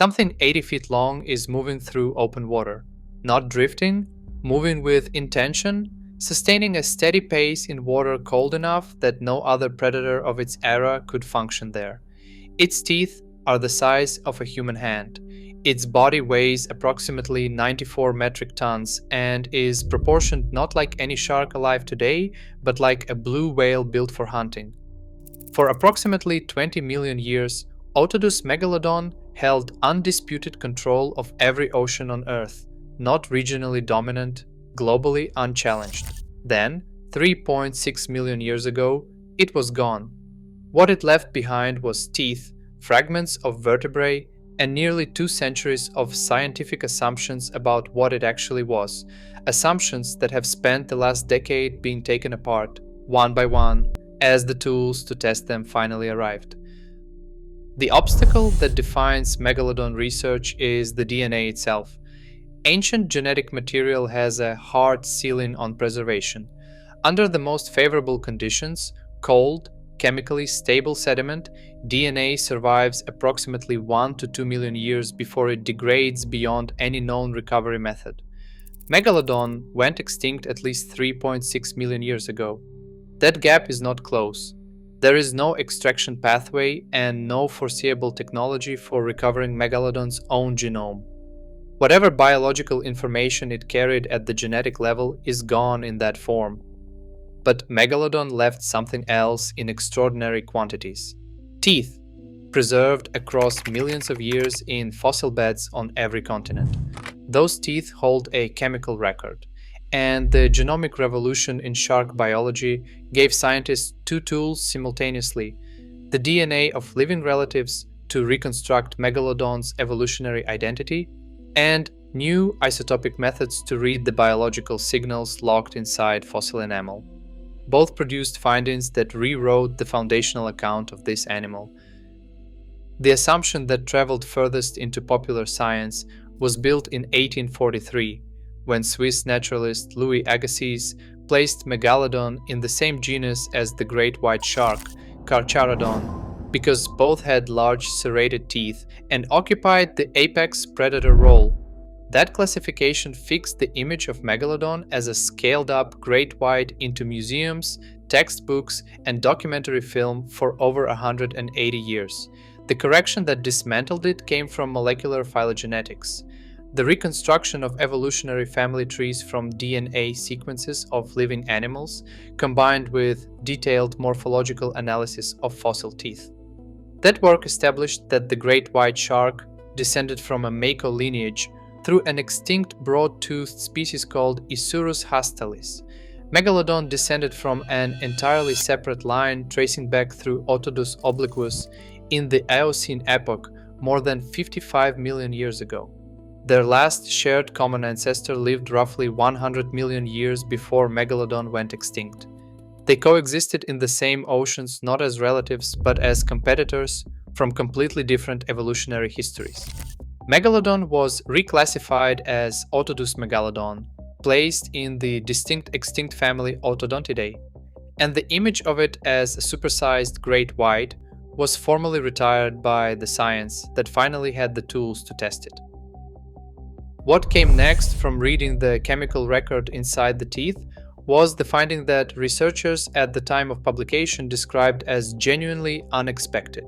Something 80 feet long is moving through open water, not drifting, moving with intention, sustaining a steady pace in water cold enough that no other predator of its era could function there. Its teeth are the size of a human hand. Its body weighs approximately 94 metric tons and is proportioned not like any shark alive today, but like a blue whale built for hunting. For approximately 20 million years, Otodus Megalodon held undisputed control of every ocean on Earth, not regionally dominant, globally unchallenged. Then, 3.6 million years ago, it was gone. What it left behind was teeth, fragments of vertebrae, and nearly 2 centuries of scientific assumptions about what it actually was, assumptions that have spent the last decade being taken apart, one by one, as the tools to test them finally arrived. The obstacle that defines Megalodon research is the DNA itself. Ancient genetic material has a hard ceiling on preservation. Under the most favorable conditions, cold, chemically stable sediment, DNA survives approximately 1 to 2 million years before it degrades beyond any known recovery method. Megalodon went extinct at least 3.6 million years ago. That gap is not close. There is no extraction pathway and no foreseeable technology for recovering Megalodon's own genome. Whatever biological information it carried at the genetic level is gone in that form. But Megalodon left something else in extraordinary quantities. Teeth, preserved across millions of years in fossil beds on every continent. Those teeth hold a chemical record. And the genomic revolution in shark biology gave scientists 2 tools simultaneously: the DNA of living relatives to reconstruct Megalodon's evolutionary identity, and new isotopic methods to read the biological signals locked inside fossil enamel. Both produced findings that rewrote the foundational account of this animal. The assumption that traveled furthest into popular science was built in 1843, when Swiss naturalist Louis Agassiz placed Megalodon in the same genus as the great white shark, Carcharodon, because both had large serrated teeth and occupied the apex predator role. That classification fixed the image of Megalodon as a scaled-up great white into museums, textbooks, and documentary film for over 180 years. The correction that dismantled it came from molecular phylogenetics. The reconstruction of evolutionary family trees from DNA sequences of living animals, combined with detailed morphological analysis of fossil teeth. That work established that the great white shark descended from a Mako lineage through an extinct broad-toothed species called Isurus hastalis. Megalodon descended from an entirely separate line tracing back through Otodus obliquus in the Eocene epoch more than 55 million years ago. Their last shared common ancestor lived roughly 100 million years before Megalodon went extinct. They coexisted in the same oceans not as relatives but as competitors from completely different evolutionary histories. Megalodon was reclassified as Otodus megalodon, placed in the distinct extinct family Otodontidae, and the image of it as a supersized great white was formally retired by the science that finally had the tools to test it. What came next from reading the chemical record inside the teeth was the finding that researchers at the time of publication described as genuinely unexpected.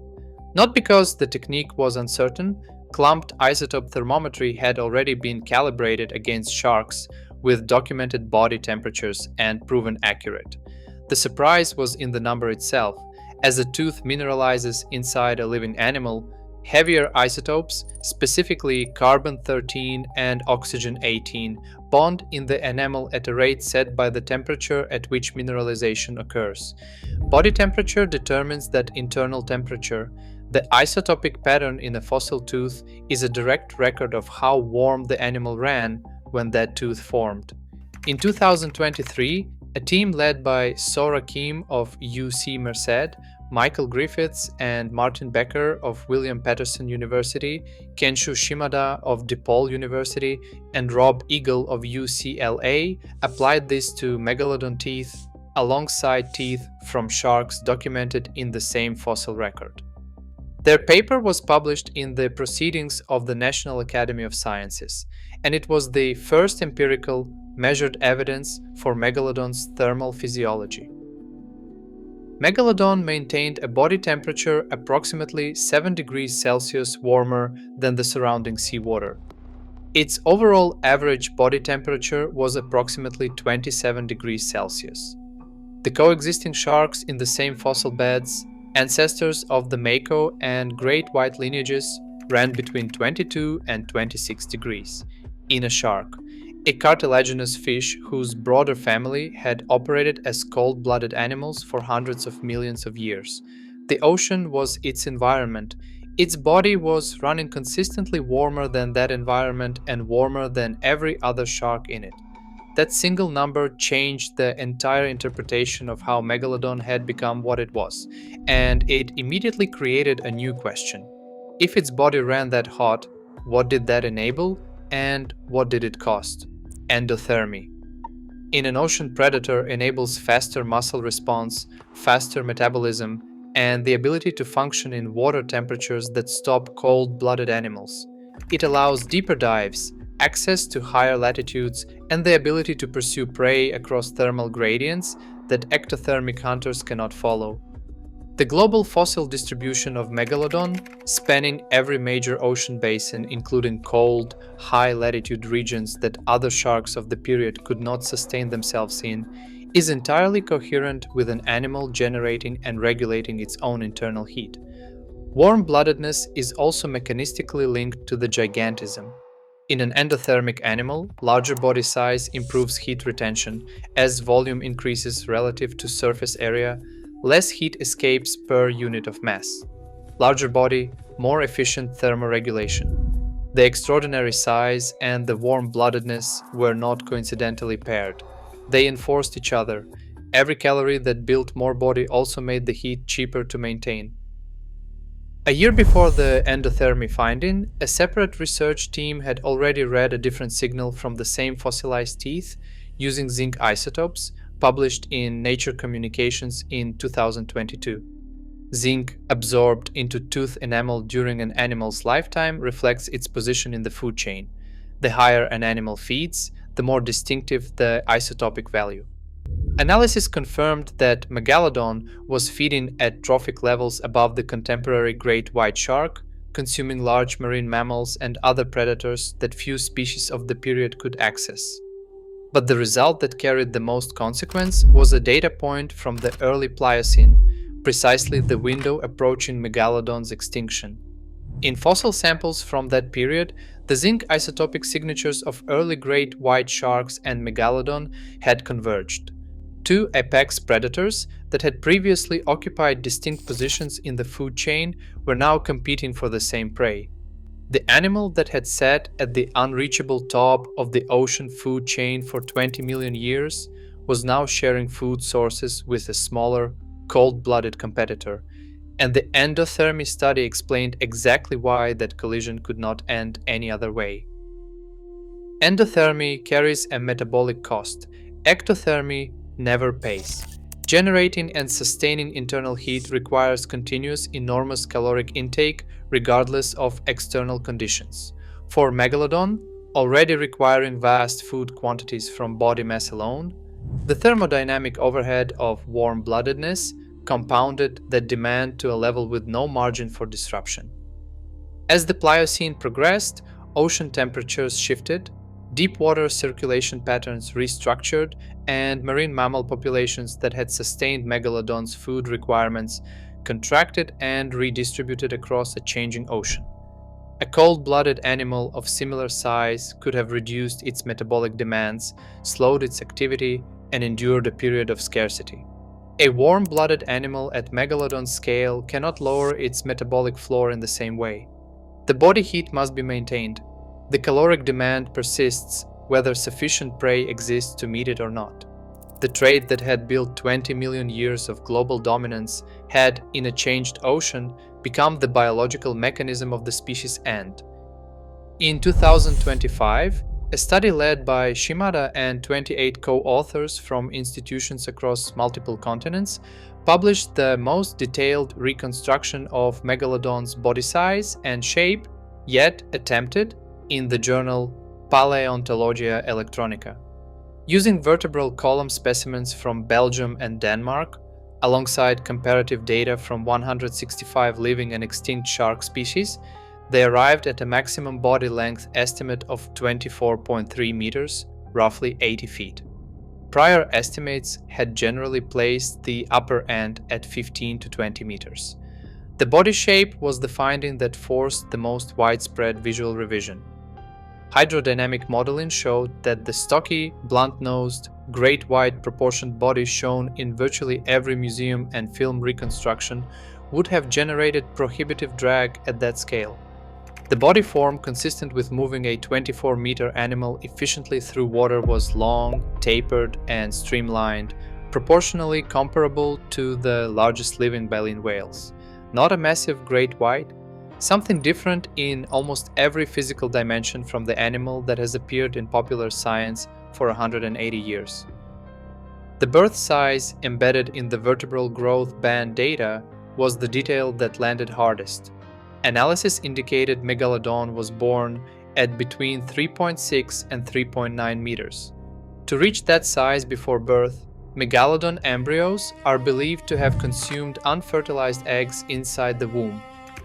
Not because the technique was uncertain, clumped isotope thermometry had already been calibrated against sharks with documented body temperatures and proven accurate. The surprise was in the number itself. As a tooth mineralizes inside a living animal, heavier isotopes, specifically carbon-13 and oxygen-18, bond in the enamel at a rate set by the temperature at which mineralization occurs. Body temperature determines that internal temperature. The isotopic pattern in a fossil tooth is a direct record of how warm the animal ran when that tooth formed. In 2023, a team led by Sora Kim of UC Merced, Michael Griffiths and Martin Becker of William Patterson University, Kenshu Shimada of DePaul University, and Rob Eagle of UCLA applied this to megalodon teeth alongside teeth from sharks documented in the same fossil record. Their paper was published in the Proceedings of the National Academy of Sciences, and it was the first empirical, measured evidence for Megalodon's thermal physiology. Megalodon maintained a body temperature approximately 7 degrees Celsius warmer than the surrounding seawater. Its overall average body temperature was approximately 27 degrees Celsius. The coexisting sharks in the same fossil beds, ancestors of the mako and great white lineages, ran between 22 and 26 degrees. In a shark, a cartilaginous fish whose broader family had operated as cold-blooded animals for hundreds of millions of years. The ocean was its environment. Its body was running consistently warmer than that environment and warmer than every other shark in it. That single number changed the entire interpretation of how Megalodon had become what it was, and it immediately created a new question. If its body ran that hot, what did that enable, and what did it cost? Endothermy. In an ocean, predator enables faster muscle response, faster metabolism, and the ability to function in water temperatures that stop cold-blooded animals. It allows deeper dives, access to higher latitudes, and the ability to pursue prey across thermal gradients that ectothermic hunters cannot follow. The global fossil distribution of Megalodon, spanning every major ocean basin including cold, high-latitude regions that other sharks of the period could not sustain themselves in, is entirely coherent with an animal generating and regulating its own internal heat. Warm-bloodedness is also mechanistically linked to the gigantism. In an endothermic animal, larger body size improves heat retention. As volume increases relative to surface area, less heat escapes per unit of mass. Larger body, more efficient thermoregulation. The extraordinary size and the warm-bloodedness were not coincidentally paired. They enforced each other. Every calorie that built more body also made the heat cheaper to maintain. A year before the endothermy finding, a separate research team had already read a different signal from the same fossilized teeth using zinc isotopes, published in Nature Communications in 2022. Zinc absorbed into tooth enamel during an animal's lifetime reflects its position in the food chain. The higher an animal feeds, the more distinctive the isotopic value. Analysis confirmed that Megalodon was feeding at trophic levels above the contemporary great white shark, consuming large marine mammals and other predators that few species of the period could access. But the result that carried the most consequence was a data point from the early Pliocene, precisely the window approaching Megalodon's extinction. In fossil samples from that period, the zinc isotopic signatures of early great white sharks and Megalodon had converged. Two apex predators that had previously occupied distinct positions in the food chain were now competing for the same prey. The animal that had sat at the unreachable top of the ocean food chain for 20 million years was now sharing food sources with a smaller, cold-blooded competitor, and the endothermy study explained exactly why that collision could not end any other way. Endothermy carries a metabolic cost. Ectothermy never pays. Generating and sustaining internal heat requires continuous enormous caloric intake regardless of external conditions. For Megalodon, already requiring vast food quantities from body mass alone, the thermodynamic overhead of warm-bloodedness compounded that demand to a level with no margin for disruption. As the Pliocene progressed, ocean temperatures shifted, deep water circulation patterns restructured, and marine mammal populations that had sustained Megalodon's food requirements contracted and redistributed across a changing ocean. A cold-blooded animal of similar size could have reduced its metabolic demands, slowed its activity, and endured a period of scarcity. A warm-blooded animal at Megalodon scale cannot lower its metabolic floor in the same way. The body heat must be maintained. The caloric demand persists whether sufficient prey exists to meet it or not. The trait that had built 20 million years of global dominance had, in a changed ocean, become the biological mechanism of the species' end. In 2025, A study led by Shimada and 28 co-authors from institutions across multiple continents published the most detailed reconstruction of Megalodon's body size and shape yet attempted in the journal Palaeontologia Electronica. Using vertebral column specimens from Belgium and Denmark, alongside comparative data from 165 living and extinct shark species, they arrived at a maximum body length estimate of 24.3 meters, roughly 80 feet. Prior estimates had generally placed the upper end at 15 to 20 meters. The body shape was the finding that forced the most widespread visual revision. Hydrodynamic modeling showed that the stocky, blunt-nosed, great white proportioned body shown in virtually every museum and film reconstruction would have generated prohibitive drag at that scale. The body form consistent with moving a 24-meter animal efficiently through water was long, tapered, and streamlined, proportionally comparable to the largest living baleen whales. Not a massive great white, something different in almost every physical dimension from the animal that has appeared in popular science for 180 years. The birth size embedded in the vertebral growth band data was the detail that landed hardest. Analysis indicated Megalodon was born at between 3.6 and 3.9 meters. To reach that size before birth, Megalodon embryos are believed to have consumed unfertilized eggs inside the womb,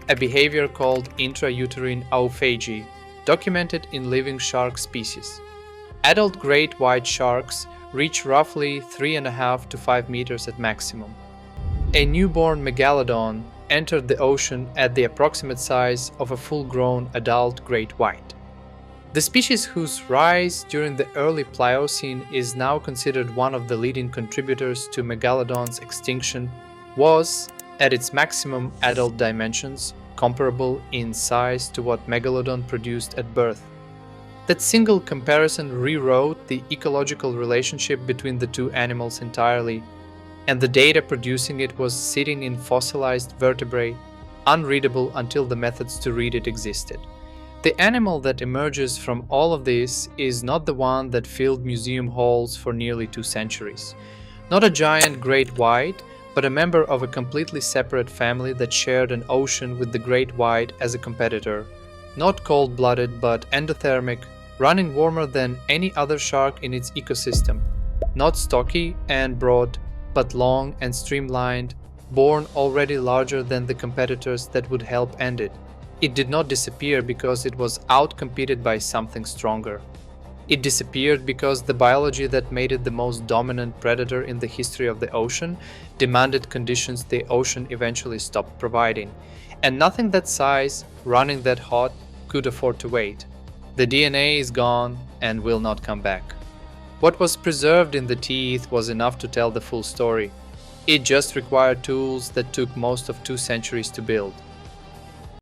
a behavior called intrauterine autophagy, documented in living shark species. Adult great white sharks reach roughly 3.5 to 5 meters at maximum. A newborn Megalodon entered the ocean at the approximate size of a full-grown adult great white. The species whose rise during the early Pliocene is now considered one of the leading contributors to Megalodon's extinction was, at its maximum adult dimensions, comparable in size to what Megalodon produced at birth. That single comparison rewrote the ecological relationship between the two animals entirely, and the data producing it was sitting in fossilized vertebrae, unreadable until the methods to read it existed. The animal that emerges from all of this is not the one that filled museum halls for nearly 2 centuries. Not a giant great white, but a member of a completely separate family that shared an ocean with the great white as a competitor. Not cold-blooded, but endothermic, running warmer than any other shark in its ecosystem. Not stocky and broad, but long and streamlined, born already larger than the competitors that would help end it. It did not disappear because it was outcompeted by something stronger. It disappeared because the biology that made it the most dominant predator in the history of the ocean demanded conditions the ocean eventually stopped providing, and nothing that size, running that hot, could afford to wait. The DNA is gone and will not come back. What was preserved in the teeth was enough to tell the full story. It just required tools that took most of 2 centuries to build.